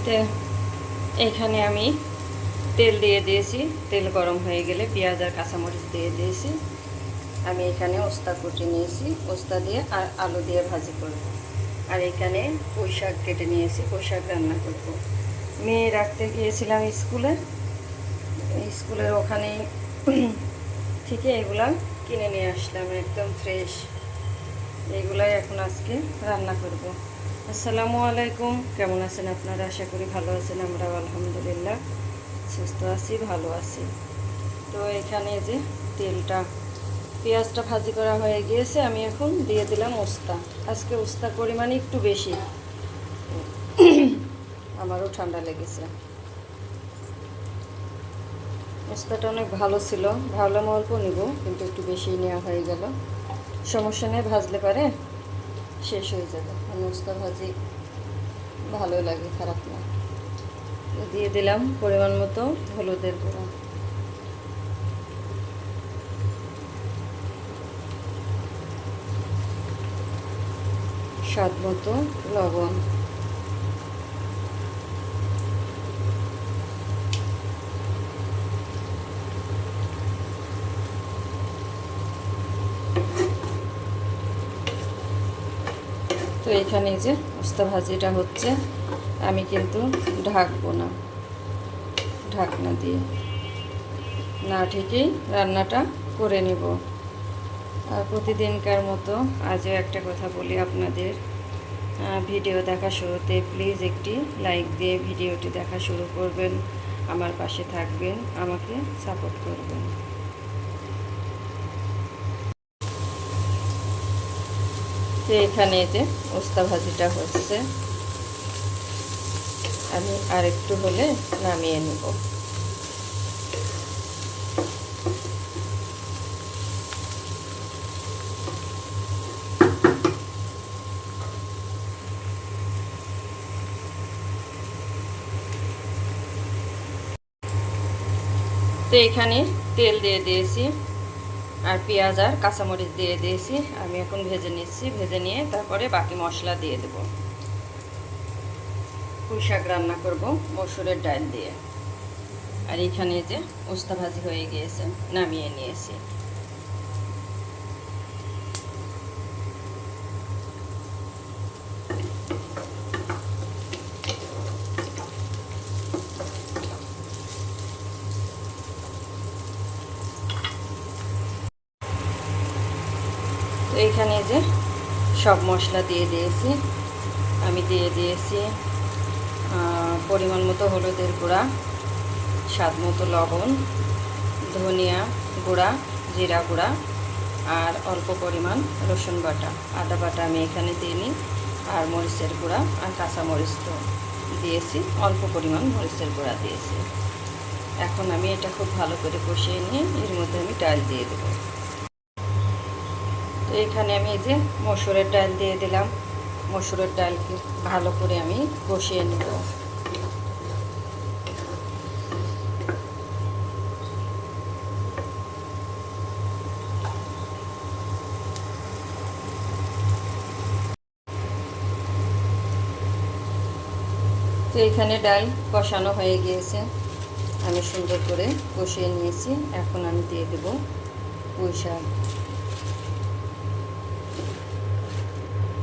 তো এখানে আমি তেল দিয়ে দিয়েছি। তেল গরম হয়ে গেলে পেঁয়াজ আর কাঁচামরিচ দিয়ে দিয়েছি। আমি এখানে ওস্তা কুটি নিয়েছি, ওস্তা দিয়ে আর আলু দিয়ে ভাজি করব। আর এখানে পুঁই শাক কেটে নিয়েছি, পুঁই শাক রান্না করব। মেয়ে রাখতে গিয়েছিলাম স্কুলের ওখানে থেকে এগুলা কিনে নিয়ে আসলাম, একদম ফ্রেশ। এগুলাই এখন আজকে রান্না করব। আসসালামু আলাইকুম, কেমন আছেন আপনারা? আশা করি ভালো আছেন। আমরাও আলহামদুলিল্লাহ সুস্থ আছি, ভালো আছি। তো এখানে যে পেঁয়াজটা ভাজি করা হয়ে গিয়েছে, আমি এখন দিয়ে দিলাম ওস্তা। আজকে ওস্তার পরিমাণ একটু বেশি, আমারও ঠান্ডা লেগেছে। ওস্তাটা অনেক ভালো ছিল, ভাবলাম অল্প নিব, কিন্তু একটু বেশি নেওয়া হয়ে গেল। সমস্যা নেই, ভাজলে পারে শেষ হয়ে যাবে। ওস্তা ভাজি ভালো লাগে, খারাপ না। দিয়ে দিলাম পরিমাণ মতো হলুদের গুঁড়া, স্বাদ মতো লবণ, তো এখানে যে ওস্তা ভাজিটা হচ্ছে, আমি কিন্তু ঢাকবো না, ঢাকনা দিয়ে না ঢেকেই রান্নাটা করে নেব। আর প্রতিদিনকার মতো আজও একটা কথা বলি আপনাদের, ভিডিও দেখা শুরুতে প্লিজ একটি লাইক দিয়ে ভিডিওটি দেখা শুরু করবেন, আমার পাশে থাকবেন, আমাকে সাপোর্ট করবেন। তো এখানে যে ওস্তা ভাজিটা হচ্ছে, আমি আরেকটু হলে নামিয়ে নেব। তো এখানে তেল দিয়ে দিয়েছি আর পেঁয়াজ আর কাঁচামরিচ দিয়ে দিয়েছি। আমি এখন ভেজে নিচ্ছি, ভেজে নিয়ে তারপরে বাকি মশলা দিয়ে দেব। পুঁই শাক রান্না করব মসুরের ডাল দিয়ে। আর এখানে যে ওস্তা ভাজি হয়ে গিয়েছে, নামিয়ে নিয়েছি। তো এইখানে যে সব মশলা দিয়ে দিয়েছি। আমি দিয়ে দিয়েছি পরিমাণ মতো হলুদের গুঁড়া, স্বাদ মতো লবণ, ধনিয়া গুঁড়া, জিরা গুঁড়া, আর অল্প পরিমাণ রসুন বাটা, আদা বাটা আমি এখানে দিইনি। আর মরিচের গুঁড়া আর কাঁচা মরিচ তো দিয়েছি, অল্প পরিমাণ মরিচের গুঁড়া দিয়েছি। এখন আমি এটা খুব ভালো করে কষিয়ে নিয়ে এর মধ্যে আমি ডাল দিয়ে দেব। তো এখানে আমি এই যে মসুরের ডাল দিয়ে দিলাম। মসুরের ডালকে ভালো করে আমি কষিয়ে নেব। তো এখানে ডাল কষানো হয়ে গিয়েছে, আমি সুন্দর করে কষিয়ে নিয়েছি। এখন আমি দিয়ে দেব পুঁই শাক।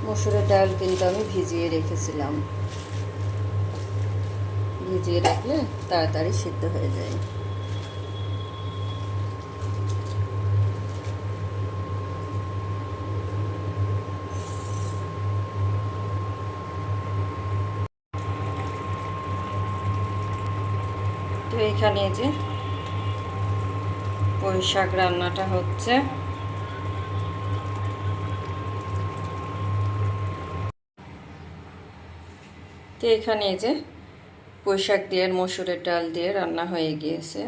মসুরের ডাল কিন্তু আমি ভিজিয়ে রেখেছিলাম, ভিজিয়ে রাখলে তাড়াতাড়ি সিদ্ধ হয়ে যায়। তো এখানে যে পুঁই শাক রান্নাটা হচ্ছে। তো এখানে যে পুঁই শাক দিয়ে মসুরের ডাল দিয়ে রান্না হয়ে গিয়েছে।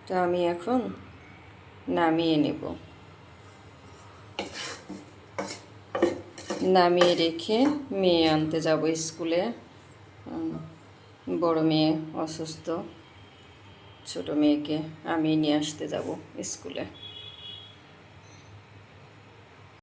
তো আমি এখন নামিয়ে নেব। নামিয়ে রেখে মেয়ে আনতে যাব স্কুলে। বড় মেয়ে অসুস্থ, ছোট মেয়েকে আমি নিয়ে আসতে যাব স্কুলে।